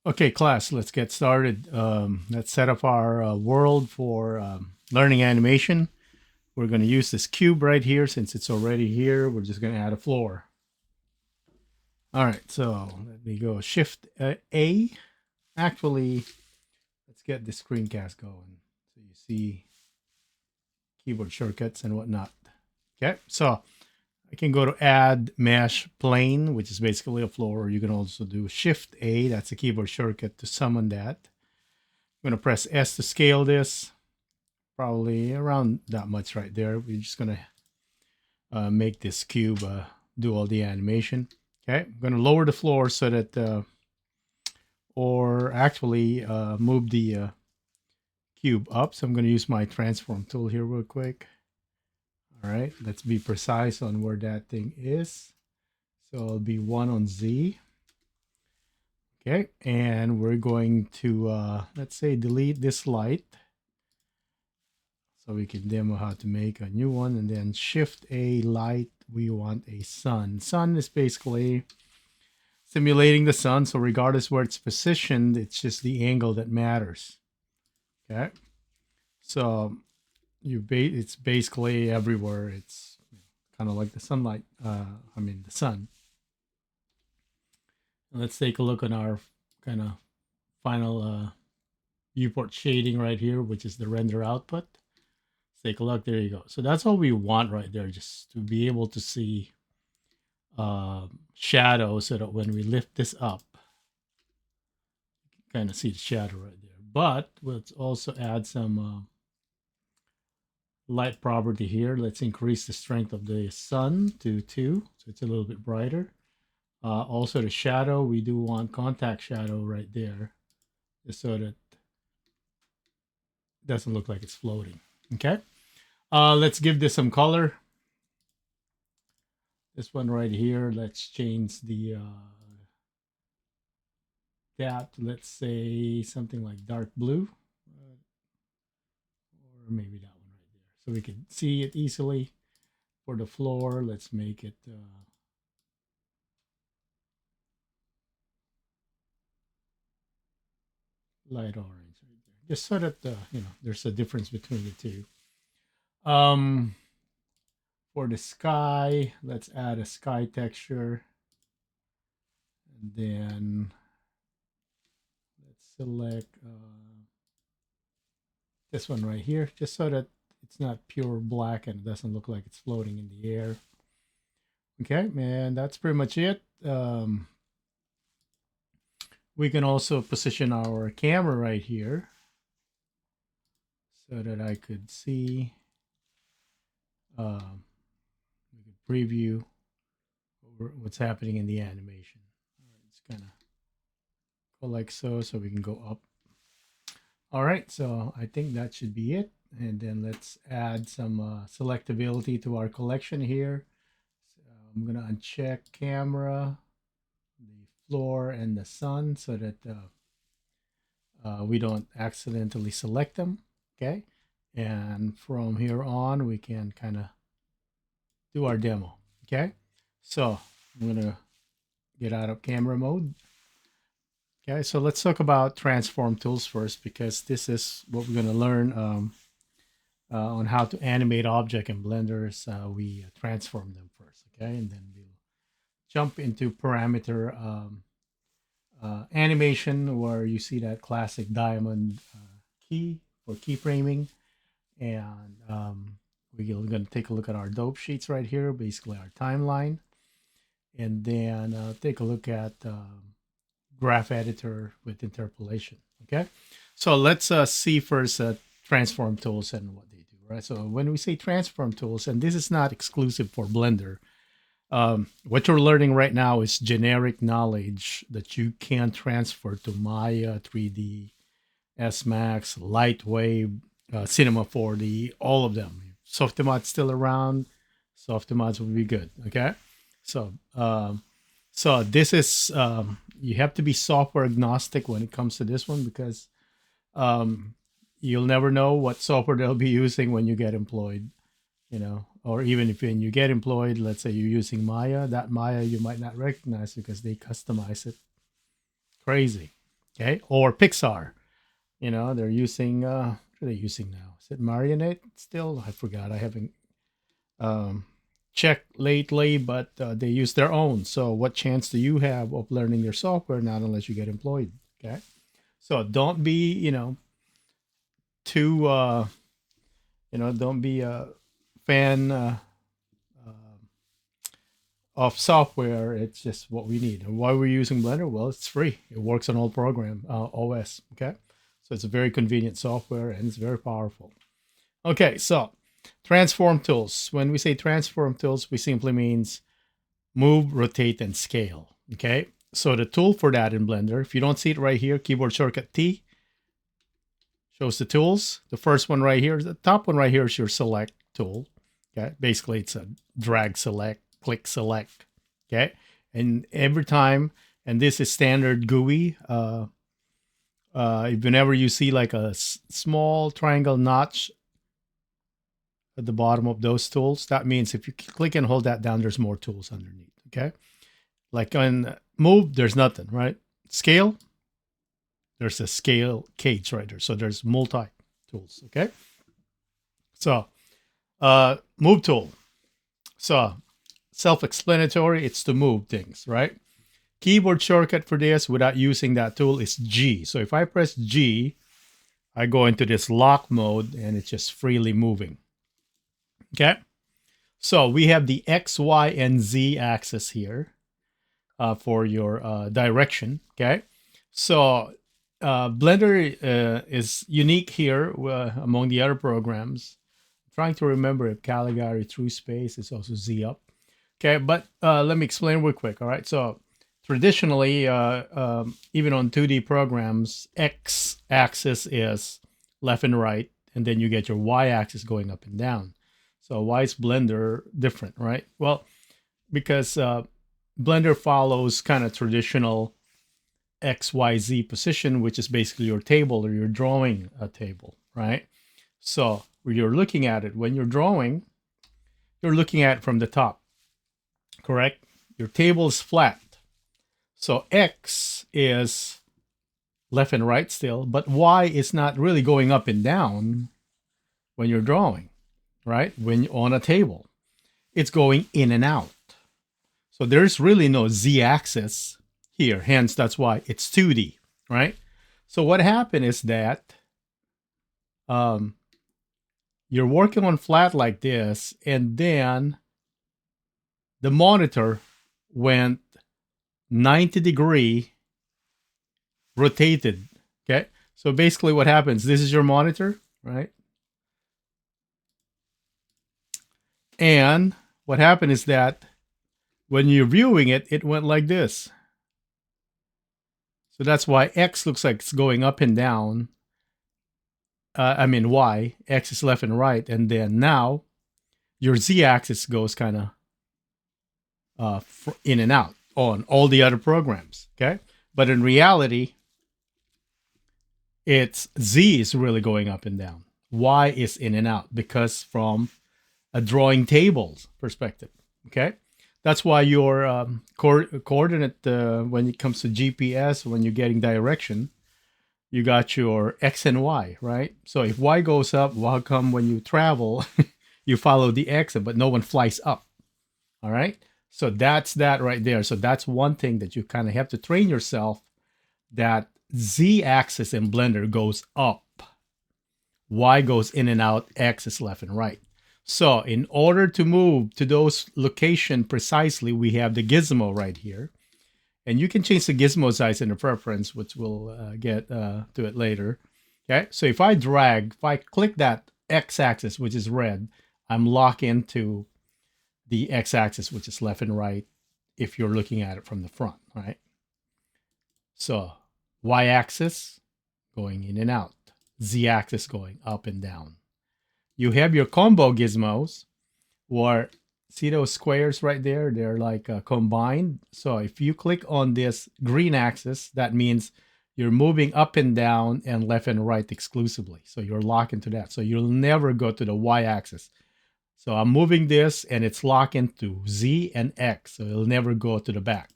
Okay, class, let's get started. Let's set up our world for learning animation. We're going to use this cube right here since it's already here. We're just going to add a floor. All right, so let me go Shift A. Actually, let's get the screencast going so you see keyboard shortcuts and whatnot. Okay, so I can go to Add Mesh Plane, which is basically a floor. You can also do Shift A. That's a keyboard shortcut to summon that. I'm going to press S to scale this, probably around that much right there. We're just going to make this cube do all the animation. Okay, I'm going to lower the floor so that, or actually move the cube up. So I'm going to use my transform tool here real quick. All right, let's be precise on where that thing is. So it'll be 1 on Z. Okay, and we're going to, let's say, delete this light. So we can demo how to make a new one, and then Shift A light, we want a sun. Sun is basically simulating the sun. So regardless where it's positioned, it's just the angle that matters. Okay. So it's basically everywhere. It's kind of like the sunlight. The sun. Let's take a look at our kind of final viewport shading right here, which is the render output. Let's take a look. There you go. So that's all we want right there, just to be able to see shadow, so that when we lift this up, you can kind of see the shadow right there. But let's also add some light property here. Let's increase the strength of the sun to 2, so it's a little bit brighter. Also the shadow, we do want contact shadow right there, just so that it doesn't look like it's floating. Okay. Let's give this some color. This one right here, let's change the that, let's say something like dark blue, or maybe that one right there, so we can see it easily. For the floor, let's make it light orange right there, just so that there's a difference between the two. For the sky, let's add a sky texture, and then let's select this one right here, just so that it's not pure black and it doesn't look like it's floating in the air. Okay, and that's pretty much it. We can also position our camera right here so that I could see, um, we could preview what's happening in the animation. All right, it's kind of go like so, so we can go up. All right, so I think that should be it. And then let's add some selectability to our collection here. So I'm gonna uncheck camera, the floor, and the sun so that we don't accidentally select them. Okay, and from here on we can kind of do our demo. Okay, so I'm gonna get out of camera mode. Okay, so let's talk about transform tools first, because this is what we're gonna learn on how to animate object in Blender. We transform them first. Okay, and then we'll jump into parameter animation, where you see that classic diamond key for keyframing. And we're going to take a look at our dope sheets right here, basically our timeline. And then take a look at graph editor with interpolation. Okay, so let's see first transform tools and what they do, right? So when we say transform tools, and this is not exclusive for Blender, what you're learning right now is generic knowledge that you can transfer to Maya, 3D, SMax, Lightwave, Cinema 4D, all of them. Softimod's still around. Softimod's will be good. Okay, so so this is you have to be software agnostic when it comes to this one, because um, you'll never know what software they'll be using when you get employed. Or even if when you get employed, let's say you're using Maya, that Maya you might not recognize because they customize it crazy. Okay, or Pixar. You know, they're using what are they using now? Is it Marionette still? I forgot. I haven't um, checked lately, but they use their own. So, what chance do you have of learning their software? Not unless you get employed. Okay, so don't be too don't be a fan of software. It's just what we need. And why we're using Blender? Well, it's free. It works on all program OS. Okay, so it's a very convenient software and it's very powerful. Okay, so transform tools. When we say transform tools, we simply means move, rotate, and scale. Okay, so the tool for that in Blender, if you don't see it right here, keyboard shortcut T shows the tools. The first one right here, the top one right here is your select tool. Okay, basically it's a drag select, click select. Okay, and every time, and this is standard GUI. Whenever you see like a small triangle notch at the bottom of those tools, that means if you click and hold that down, there's more tools underneath. Okay, like on move, there's nothing, right? Scale, there's a scale cage right there, so there's multi tools. Okay, so move tool, so self-explanatory, it's to move things, right? Keyboard shortcut for this without using that tool is G. So if I press G, I go into this lock mode and it's just freely moving. Okay, so we have the X, Y, and Z axis here for your direction. Okay, so Blender is unique here among the other programs. I'm trying to remember if Caligari through space is also Z up. Okay, but let me explain real quick. All right, so traditionally, even on 2D programs, X axis is left and right, and then you get your Y axis going up and down. So why is Blender different, right? Well, because Blender follows kind of traditional XYZ position, which is basically your table or you're drawing a table, right? So when you're looking at it, when you're drawing, you're looking at it from the top, correct? Your table is flat. So X is left and right still, but Y is not really going up and down when you're drawing, right? When you're on a table, it's going in and out. So there's really no Z axis here. Hence, that's why it's 2D, right? So what happened is that you're working on flat like this, and then the monitor went 90-degree rotated. Okay, so basically what happens, this is your monitor, right? And what happened is that when you're viewing it, it went like this. So that's why X looks like it's going up and down. Y, X is left and right. And then now your Z axis goes kind of in and out on all the other programs. Okay. But in reality, it's Z is really going up and down. Y is in and out because from a drawing tables perspective. Okay. That's why your coordinate, when it comes to GPS, when you're getting direction, you got your X and Y, right? So if Y goes up, well, how come when you travel, you follow the X, but no one flies up? All right. So that's that right there. So that's one thing that you kind of have to train yourself, that Z axis in Blender goes up. Y goes in and out, X is left and right. So in order to move to those location precisely, we have the gizmo right here. And you can change the gizmo size in the preference, which we'll get to it later. Okay, so if I click that X-axis, which is red, I'm locked into the X-axis, which is left and right, if you're looking at it from the front, right? So Y-axis going in and out. Z-axis going up and down. You have your combo gizmos, where see those squares right there? They're like combined. So if you click on this green axis, that means you're moving up and down and left and right exclusively. So you're locked into that. So you'll never go to the Y axis. So I'm moving this and it's locked into Z and X. So it'll never go to the back.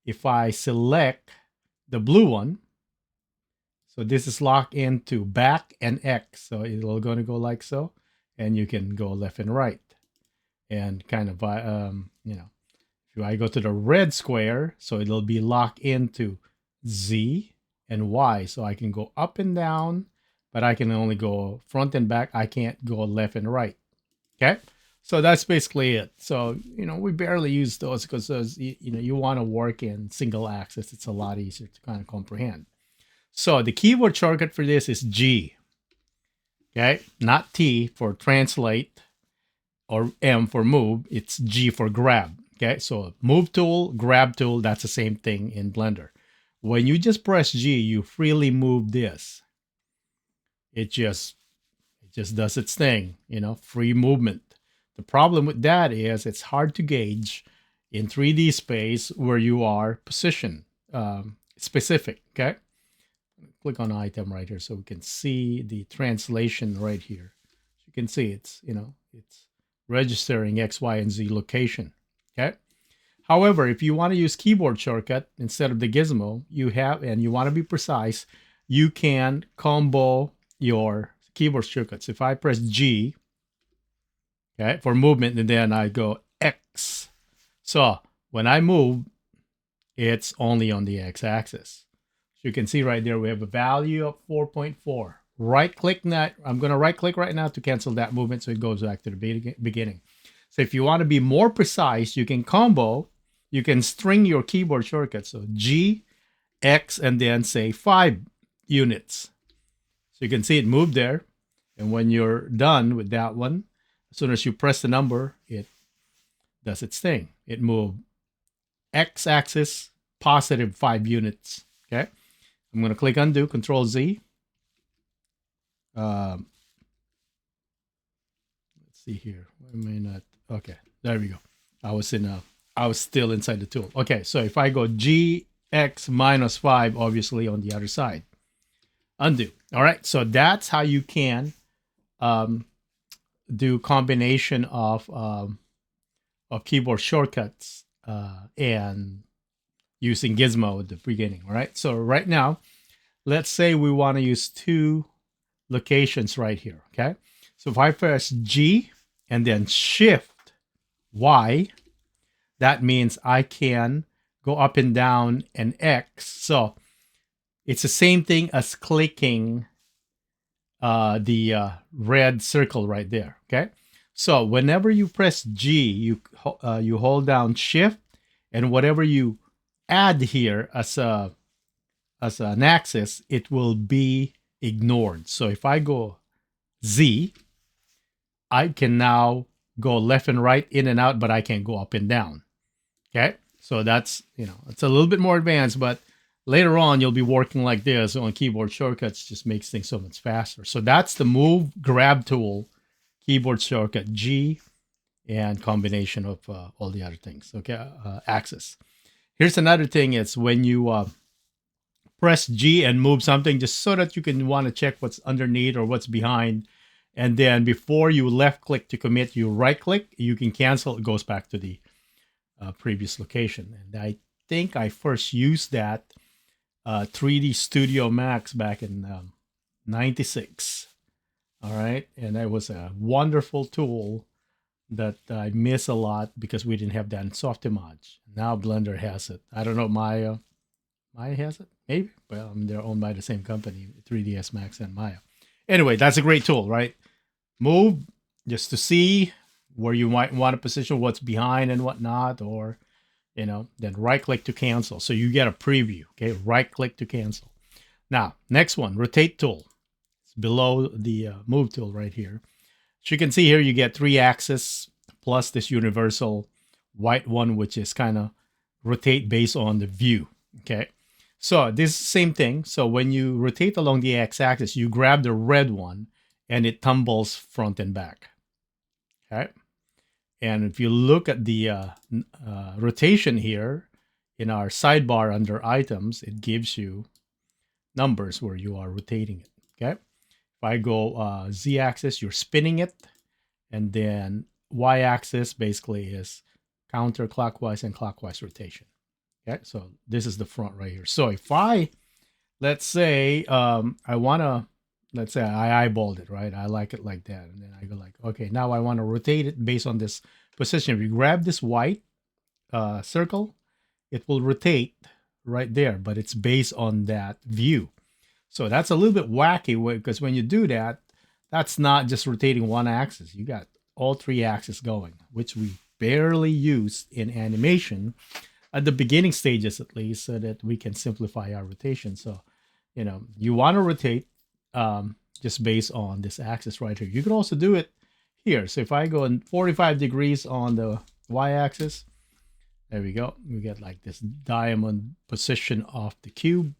If I select the blue one, So this is locked into back and X. So it'll going to go like so. And you can go left and right. And kind of, you know, if I go to the red square, so it'll be locked into Z and Y. So I can go up and down, but I can only go front and back. I can't go left and right. Okay. So that's basically it. So, you know, we barely use those because those, you know, you want to work in single axis. It's a lot easier to kind of comprehend. So the keyboard shortcut for this is G. Okay. Not T for translate or M for move. It's G for grab. Okay. So move tool, grab tool, that's the same thing in Blender. When you just press G, you freely move this. It just does its thing, you know, free movement. The problem with that is it's hard to gauge in 3D space where you are positioned, specific, okay? Click on item right here so we can see the translation right here. You can see it's, you know, it's registering X, Y, and Z location, okay? However, if you want to use keyboard shortcut instead of the gizmo, you have, and you want to be precise, you can combo your keyboard shortcuts. If I press G, okay, for movement, and then I go X. So when I move, it's only on the X axis. So you can see right there, we have a value of 4.4. Right click that. I'm going to right click right now to cancel that movement so it goes back to the beginning. So if you want to be more precise, you can combo, you can string your keyboard shortcuts. So G, X, and then say 5 units. So you can see it moved there. And when you're done with that one, as soon as you press the number, it does its thing. It moved X axis positive 5 units. Okay. I'm going to click undo, Control Z. Let's see here. I may not. Okay. There we go. I was still inside the tool. Okay. So if I go GX minus 5, obviously on the other side, undo. All right. So that's how you can do combination of keyboard shortcuts and using Gizmo at the beginning. All right. So right now, let's say we want to use 2 locations right here. Okay. So if I press G and then Shift Y, that means I can go up and down and X. So it's the same thing as clicking the red circle right there. Okay. So whenever you press G, you hold down Shift, and whatever you add here as an axis, it will be ignored. So if I go Z, I can now go left and right, in and out, but I can't go up and down. Okay. So that's, you know, it's a little bit more advanced, but later on you'll be working like this on keyboard shortcuts. Just makes things so much faster. So that's the move grab tool, keyboard shortcut G, and combination of all the other things. Okay. Axis. Here's another thing. It's when you press G and move something, just so that you can want to check what's underneath or what's behind. And then before you left click to commit, you right click, you can cancel. It goes back to the previous location. And I think I first used that 3D Studio Max back in 96. All right. And that was a wonderful tool that I miss a lot because we didn't have that in Softimage. Now Blender has it. I don't know, Maya has it? Maybe. Well, I mean, they're owned by the same company, 3ds Max and Maya. Anyway, that's a great tool, right? Move just to see where you might want to position what's behind and whatnot, or, you know, then right click to cancel. So you get a preview. Okay. Right click to cancel. Now, next one, rotate tool. It's below the move tool right here. So you can see here, you get 3 axes plus this universal white one, which is kind of rotate based on the view. Okay. So this is the same thing. So when you rotate along the x-axis, you grab the red one and it tumbles front and back. Okay. And if you look at the rotation here in our sidebar under items, it gives you numbers where you are rotating it. Okay. If I go z-axis, you're spinning it. And then y-axis basically is counterclockwise and clockwise rotation. Okay, so this is the front right here. So if I let's say I want to, let's say I eyeballed it, right? I like it like that. And then I go like, okay, now I want to rotate it based on this position. If you grab this white circle, it will rotate right there, but it's based on that view. So that's a little bit wacky because when you do that, that's not just rotating one axis. You got all three axes going, which we barely use in animation at the beginning stages, at least, so that we can simplify our rotation. So, you want to rotate just based on this axis right here. You can also do it here. So if I go in 45 degrees on the y-axis, there we go. We get like this diamond position of the cube.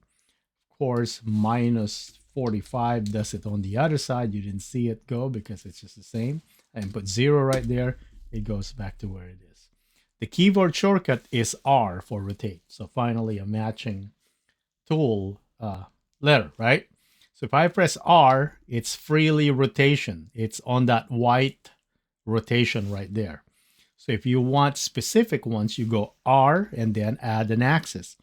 Of course, minus 45 does it on the other side. You didn't see it go because it's just the same. And put 0 right there. It goes back to where it is. The keyboard shortcut is R for rotate. So finally, a matching tool letter, right? So if I press R, it's freely rotation. It's on that white rotation right there. So if you want specific ones, you go R and then add an axis.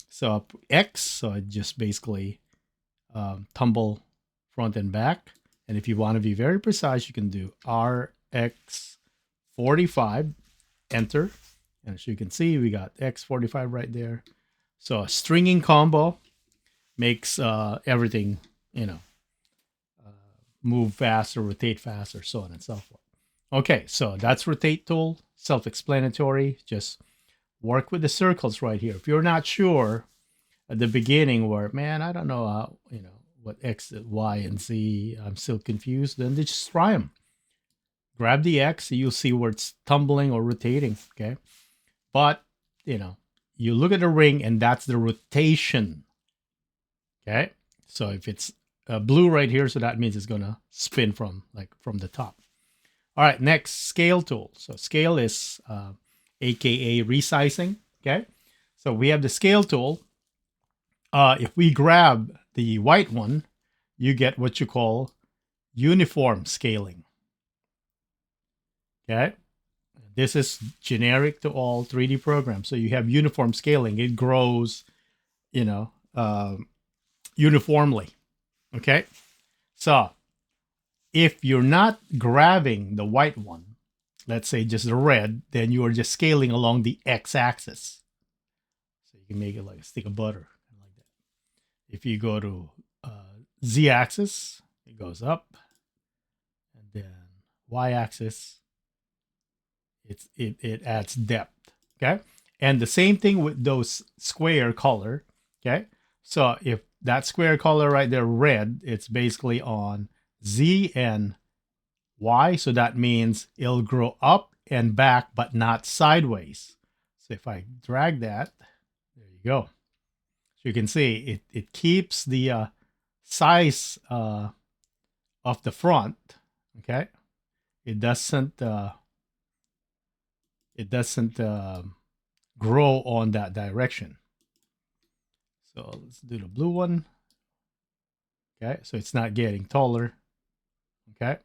So X, so it just basically tumble front and back. And if you want to be very precise, you can do RX 45, enter. And as you can see, we got X45 right there. So a stringing combo makes everything, move faster, rotate faster, so on and so forth. Okay, so that's rotate tool, self-explanatory. Just work with the circles right here. If you're not sure at the beginning where, man, I don't know how, what X, Y, and Z, I'm still confused, then just try them. Grab the X, you'll see where it's tumbling or rotating, okay? But, you look at the ring and that's the rotation, okay? So if it's blue right here, so that means it's gonna spin from the top. All right, next, scale tool. So scale is AKA resizing, okay? So we have the scale tool. If we grab the white one, you get what you call uniform scaling, okay? This is generic to all 3D programs. So you have uniform scaling. It grows, uniformly, okay? So if you're not grabbing the white one, let's say just the red, then you are just scaling along the x-axis. So you can make it like a stick of butter, like that. If you go to z-axis, it goes up, and then y-axis, it adds depth. Okay, and the same thing with those square color. Okay, so if that square color right there, red, it's basically on z and y, so that means it'll grow up and back, but not sideways. So if I drag that, there you go. So you can see it keeps the size of the front. Okay, it doesn't grow on that direction. So let's do the blue one. Okay, so it's not getting taller. Okay.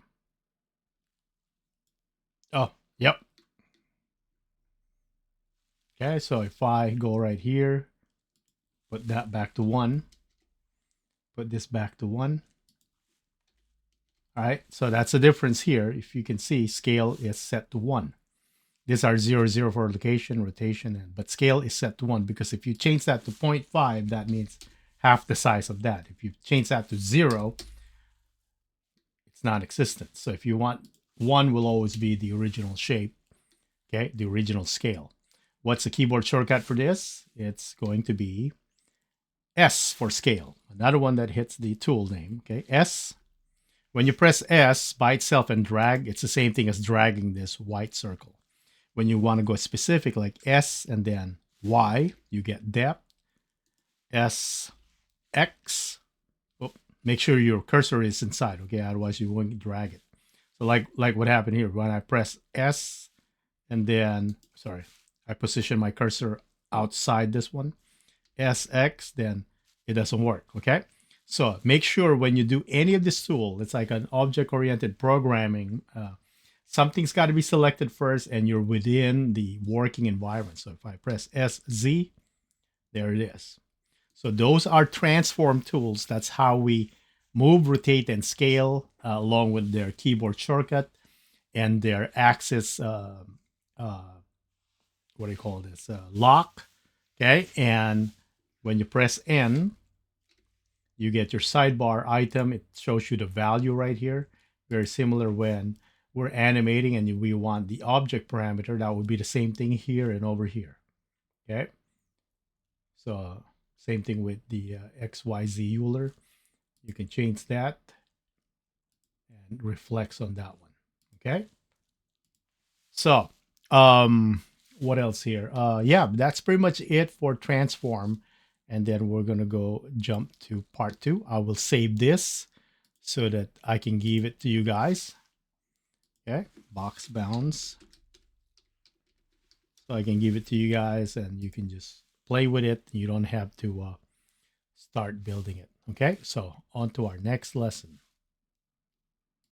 Oh, yep. Okay, so if I go right here, put that back to 1, put this back to 1. All right, so that's the difference here. If you can see, scale is set to 1. These are 0, 0 for location, rotation, but scale is set to 1 because if you change that to 0.5, that means half the size of that. If you change that to 0, it's non-existent. So if you want 1, will always be the original shape, okay, the original scale. What's the keyboard shortcut for this? It's going to be S for scale. Another one that hits the tool name, okay, S. When you press S by itself and drag, it's the same thing as dragging this white circle. When you want to go specific, like S and then Y, you get depth. S, X. Oh, make sure your cursor is inside, okay? Otherwise, you won't drag it. So like what happened here, when I press S and then, sorry, I position my cursor outside this one, SX, then it doesn't work, okay? So make sure when you do any of this tool, it's like an object-oriented programming, something's got to be selected first and you're within the working environment. So if I press SZ, there it is. So those are transform tools. That's how we move, rotate, and scale along with their keyboard shortcut and their axis, what do you call this, lock. Okay, and when you press N, you get your sidebar item. It shows you the value right here. Very similar when we're animating and we want the object parameter. That would be the same thing here and over here. Okay, so same thing with the XYZ Euler. You can change that and reflects on that one. Okay, so what else here? Yeah, that's pretty much it for transform. And then we're gonna go jump to part 2. I will save this so that I can give it to you guys. Okay, box bounds. So I can give it to you guys and you can just play with it. You don't have to start building it. Okay, so on to our next lesson.